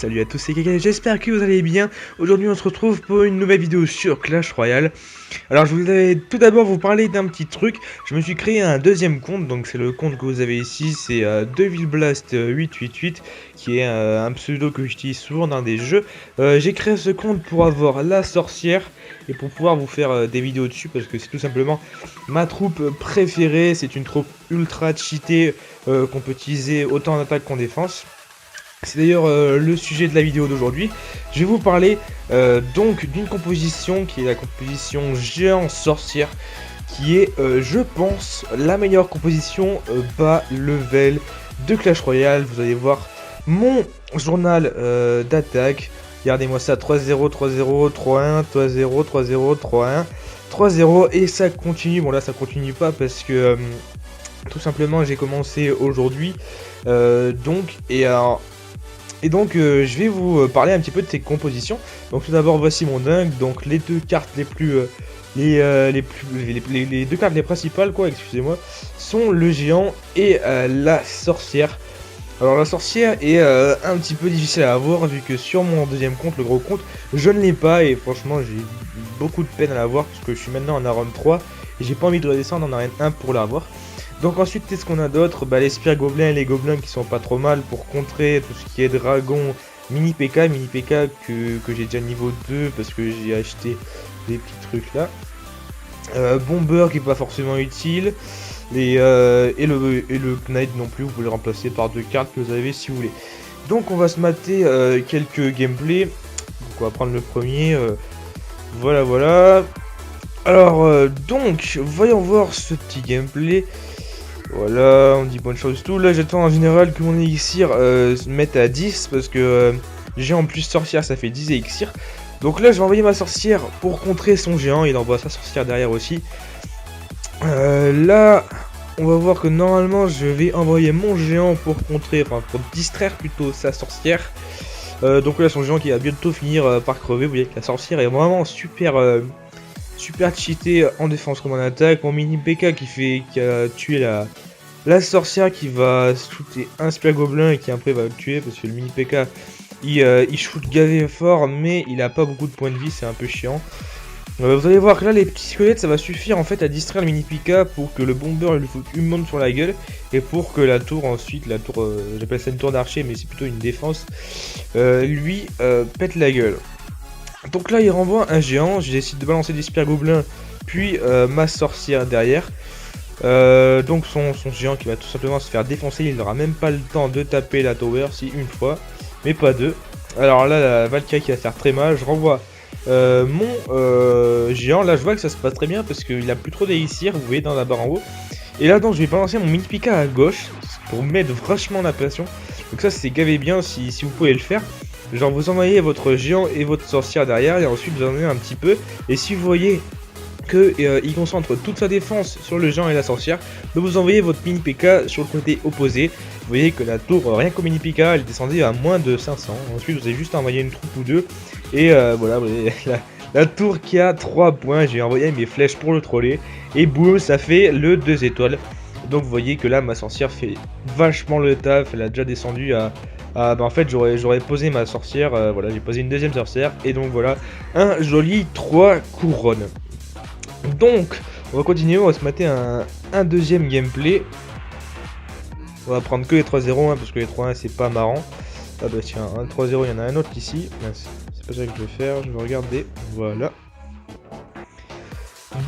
Salut à tous, c'est Kaka, j'espère que vous allez bien. Aujourd'hui on se retrouve pour une nouvelle vidéo sur Clash Royale. Alors je voulais tout d'abord vous parler d'un petit truc. Je me suis créé un deuxième compte, donc c'est le compte que vous avez ici, c'est Devilblast 888, qui est un pseudo que j'utilise souvent dans des jeux. J'ai créé ce compte pour avoir la sorcière et pour pouvoir vous faire des vidéos dessus, parce que c'est tout simplement ma troupe préférée. C'est une troupe ultra cheatée qu'on peut utiliser autant en attaque qu'en défense. C'est d'ailleurs le sujet de la vidéo d'aujourd'hui. Je vais vous parler donc d'une composition qui est la composition géant sorcière, qui est, je pense, la meilleure composition bas level de Clash Royale. Vous allez voir mon journal d'attaque. Regardez-moi ça, 3-0, 3-0, 3-1, 3-0, 3-0, 3-1, 3-0, et ça continue. Bon là ça continue pas parce que tout simplement j'ai commencé aujourd'hui. Donc je vais vous parler un petit peu de ces compositions. Donc tout d'abord voici mon dingue. Donc les deux cartes les deux cartes les principales quoi, excusez-moi, sont le géant et la sorcière. Alors la sorcière est un petit peu difficile à avoir vu que sur mon deuxième compte, le gros compte, je ne l'ai pas et franchement j'ai beaucoup de peine à l'avoir parce que je suis maintenant en Aron 3 et j'ai pas envie de redescendre en Arène 1 pour l'avoir. Donc ensuite, qu'est-ce qu'on a d'autre? Les spires gobelins et les gobelins qui sont pas trop mal pour contrer tout ce qui est dragon, mini PK que j'ai déjà niveau 2 parce que j'ai acheté des petits trucs là. Bomber qui est pas forcément utile. Et le Knight non plus, vous pouvez le remplacer par deux cartes que vous avez si vous voulez. Donc on va se mater quelques gameplays. Donc on va prendre le premier. Voilà. Alors donc, voyons voir ce petit gameplay. Voilà, on dit bonne chose tout. Là j'attends en général que mon élixir se mette à 10 parce que j'ai en plus sorcière, ça fait 10 élixirs. Donc là je vais envoyer ma sorcière pour contrer son géant, il envoie sa sorcière derrière aussi. Là on va voir que normalement je vais envoyer mon géant pour contrer, enfin pour distraire plutôt sa sorcière. Donc là son géant qui va bientôt finir par crever. Vous voyez que la sorcière est vraiment super cheaté en défense comme en attaque. Mon mini PK qui a tué la sorcière qui va shooter un spire gobelin et qui après va le tuer parce que le mini PK il shoot gavé fort mais il a pas beaucoup de points de vie, c'est un peu chiant. Vous allez voir que là les petits squelettes ça va suffire en fait à distraire le mini PK pour que le bomber lui foute une bombe sur la gueule et pour que la tour ensuite, j'appelle ça une tour d'archer mais c'est plutôt une défense, lui pète la gueule. Donc là il renvoie un géant, je décide de balancer des spires gobelins puis ma sorcière derrière. Donc son géant qui va tout simplement se faire défoncer, il n'aura même pas le temps de taper la tower, si une fois, mais pas deux. Alors là la Valkyrie qui va faire très mal, je renvoie mon géant, là je vois que ça se passe très bien parce qu'il a plus trop d'élixir, vous voyez dans la barre en haut. Et là donc je vais balancer mon mini Pika à gauche pour mettre vachement la pression. Donc ça c'est gavé bien si vous pouvez le faire. Genre vous envoyez votre géant et votre sorcière derrière et ensuite vous en avez un petit peu. Et si vous voyez que il concentre toute sa défense sur le géant et la sorcière, donc vous envoyez votre mini PK sur le côté opposé. Vous voyez que la tour, rien qu'au mini PK, elle descendait à moins de 500. Ensuite vous avez juste envoyé une troupe ou deux. Et voilà, vous voyez, la tour qui a 3 points, j'ai envoyé mes flèches pour le troller. Et boum, ça fait le 2 étoiles. Donc vous voyez que là ma sorcière fait vachement le taf, elle a déjà descendu à... en fait j'aurais posé ma sorcière, voilà, j'ai posé une deuxième sorcière et donc voilà un joli 3 couronnes. Donc on va continuer, on va se mater un deuxième gameplay. On va prendre que les 3-0 parce que les 3-1 c'est pas marrant. Ah bah tiens, un 3-0 il y en a un autre ici, c'est pas ça que je vais faire, je vais regarder, voilà.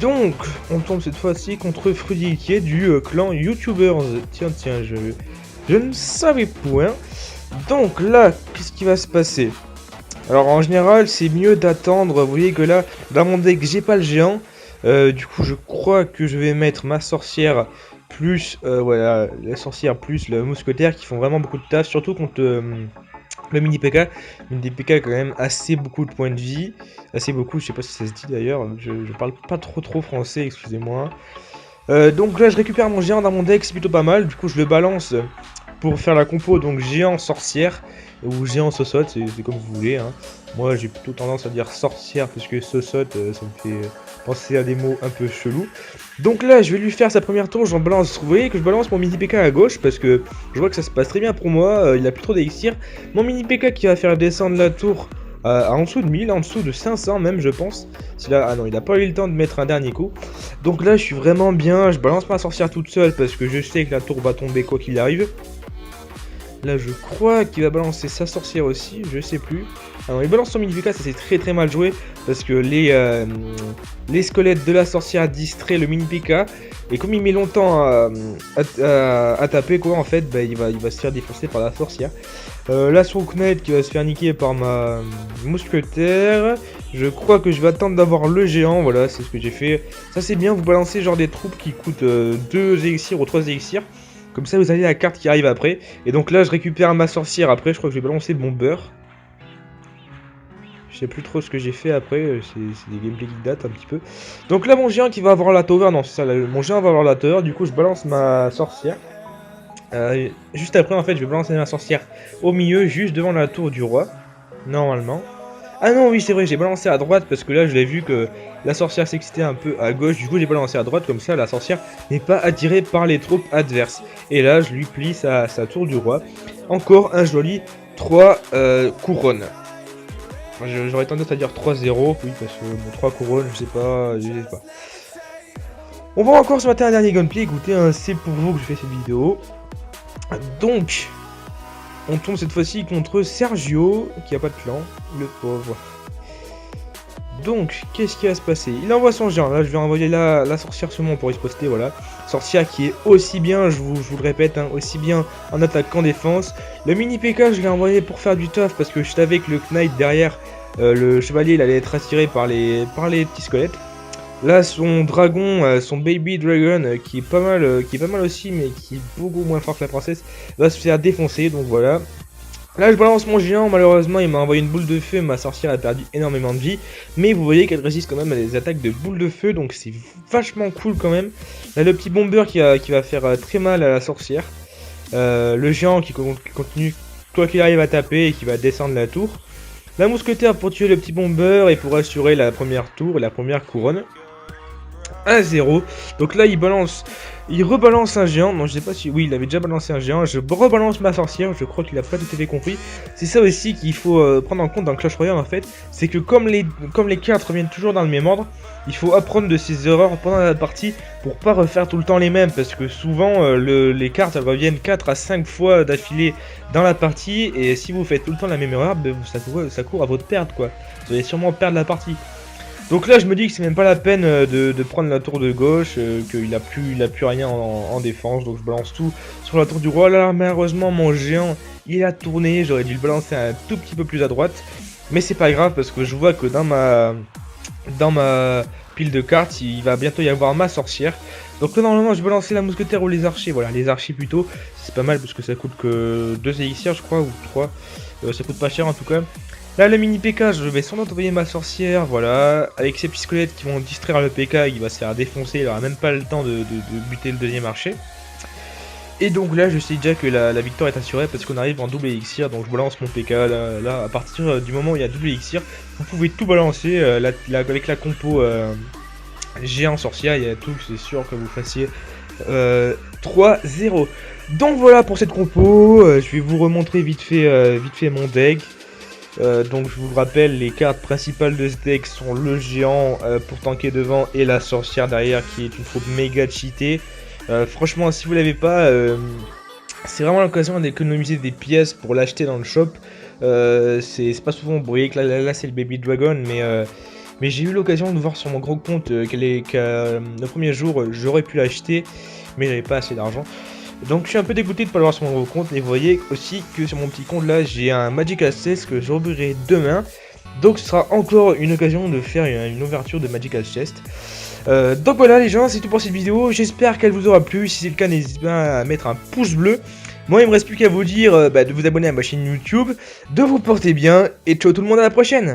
Donc on tombe cette fois-ci contre Fruity qui est du clan YouTubers. Tiens, je ne savais point. Donc là, qu'est-ce qui va se passer? Alors en général, c'est mieux d'attendre. Vous voyez que là, dans mon deck, j'ai pas le géant. Du coup, je crois que je vais mettre ma sorcière plus, voilà, la sorcière plus le mousquetaire qui font vraiment beaucoup de taf, surtout contre le mini PK. Le mini PK a quand même assez beaucoup de points de vie. Assez beaucoup, je sais pas si ça se dit d'ailleurs. Je parle pas trop français, excusez-moi. Donc là, je récupère mon géant dans mon deck, c'est plutôt pas mal. Du coup, je le balance pour faire la compo, donc géant sorcière ou géant sosote, c'est comme vous voulez. Hein. Moi, j'ai plutôt tendance à dire sorcière parce que sosote, ça me fait penser à des mots un peu chelous. Donc là, je vais lui faire sa première tour, j'en balance, vous voyez que je balance mon mini PK à gauche parce que je vois que ça se passe très bien pour moi, il a plus trop d'élixir. Mon mini PK qui va faire descendre la tour en dessous de 1000, en dessous de 500 même je pense. Ah non, il a pas eu le temps de mettre un dernier coup. Donc là, je suis vraiment bien, je balance ma sorcière toute seule parce que je sais que la tour va tomber quoi qu'il arrive. Là, je crois qu'il va balancer sa sorcière aussi, je sais plus. Alors, il balance son mini PK, ça c'est très mal joué parce que les squelettes de la sorcière distraient le mini PK. Et comme il met longtemps à taper, quoi, en fait, bah, il va se faire défoncer par la sorcière. Là, son Knight qui va se faire niquer par ma mousquetaire. Je crois que je vais attendre d'avoir le géant, voilà, c'est ce que j'ai fait. Ça c'est bien, vous balancez genre des troupes qui coûtent 2 élixirs ou 3 élixirs. Comme ça, vous avez la carte qui arrive après. Et donc là, je récupère ma sorcière après. Je crois que je vais balancer de mon beurre. Je sais plus trop ce que j'ai fait après. C'est des gameplays qui datent un petit peu. Donc là, mon géant qui va avoir la tower. Non, c'est ça. Là, mon géant va avoir la tower. Du coup, je balance ma sorcière. Juste après, en fait, je vais balancer ma sorcière au milieu, juste devant la tour du roi. Normalement. Ah non, oui, c'est vrai, j'ai balancé à droite parce que là, je l'ai vu que la sorcière s'excitait un peu à gauche. Du coup, j'ai balancé à droite, comme ça, la sorcière n'est pas attirée par les troupes adverses. Et là, je lui plie sa tour du roi. Encore un joli 3 couronnes. J'aurais tendance à dire 3-0, oui, parce que bon, 3 couronnes, je sais pas. On va encore se mater un dernier gunplay. Écoutez, hein, c'est pour vous que je fais cette vidéo. Donc, on tombe cette fois-ci contre Sergio, qui a pas de clan, le pauvre. Donc, qu'est-ce qui va se passer? Il envoie son géant, là je vais envoyer la sorcière seulement pour poster, voilà. Sorcière qui est aussi bien, je vous le répète, hein, aussi bien en attaque qu'en défense. Le mini PK, je l'ai envoyé pour faire du taf, parce que je savais que le Knight derrière, le chevalier, il allait être attiré par les petits squelettes. Là, son dragon, son baby dragon, qui est pas mal aussi, mais qui est beaucoup moins fort que la princesse, va se faire défoncer, donc voilà. Là, je balance mon géant, malheureusement, il m'a envoyé une boule de feu, ma sorcière a perdu énormément de vie, mais vous voyez qu'elle résiste quand même à des attaques de boules de feu, donc c'est vachement cool quand même. Là, le petit bomber qui va faire très mal à la sorcière. Le géant qui continue, quoi qu'il arrive, à taper et qui va descendre la tour. La mousquetaire pour tuer le petit bomber et pour assurer la première tour et la première couronne. 1-0. Donc là, il rebalance un géant. Non, je sais pas si. Oui, il avait déjà balancé un géant. Je rebalance ma sorcière. Je crois qu'il a pas tout à fait compris. C'est ça aussi qu'il faut prendre en compte dans Clash Royale en fait. C'est que comme les cartes reviennent toujours dans le même ordre, il faut apprendre de ses erreurs pendant la partie pour pas refaire tout le temps les mêmes. Parce que souvent, les cartes elles reviennent 4 à 5 fois d'affilée dans la partie. Et si vous faites tout le temps la même erreur, ben, ça court à votre perte quoi. Vous allez sûrement perdre la partie. Donc là je me dis que c'est même pas la peine de prendre la tour de gauche, qu'il a plus rien en défense, donc je balance tout sur la tour du roi. Là malheureusement mon géant il a tourné, j'aurais dû le balancer un tout petit peu plus à droite, mais c'est pas grave parce que je vois que dans ma pile de cartes il va bientôt y avoir ma sorcière. Donc là normalement je vais balancer la mousquetaire ou les archers, voilà les archers plutôt, c'est pas mal parce que ça coûte que 2 élixirs je crois ou 3, ça coûte pas cher en tout cas. Là, le mini PK, je vais sans doute envoyer ma sorcière, voilà. Avec ces petits squelettes qui vont distraire le PK, il va se faire défoncer, il aura même pas le temps de buter le deuxième archer. Et donc là, je sais déjà que la victoire est assurée parce qu'on arrive en double élixir, donc je balance mon PK. Là à partir du moment où il y a double élixir, vous pouvez tout balancer. Avec la compo géant sorcière, il y a tout, c'est sûr que vous fassiez 3-0. Donc voilà pour cette compo, je vais vous remontrer vite fait mon deck. Donc je vous rappelle, les cartes principales de ce deck sont le géant pour tanker devant et la sorcière derrière qui est une troupe méga cheatée. Franchement si vous l'avez pas, c'est vraiment l'occasion d'économiser des pièces pour l'acheter dans le shop. C'est pas souvent, vous voyez que là c'est le baby dragon, mais j'ai eu l'occasion de voir sur mon gros compte que le premier jour j'aurais pu l'acheter, mais j'avais pas assez d'argent. Donc je suis un peu dégoûté de ne pas l'avoir sur mon gros compte. Et vous voyez aussi que sur mon petit compte là j'ai un Magical Chest que j'ouvrirai demain. Donc ce sera encore une occasion de faire une ouverture de Magical Chest. Donc voilà les gens, c'est tout pour cette vidéo. J'espère qu'elle vous aura plu. Si c'est le cas, n'hésitez pas à mettre un pouce bleu. Moi il me reste plus qu'à vous dire de vous abonner à ma chaîne YouTube, de vous porter bien. Et ciao tout le monde, à la prochaine.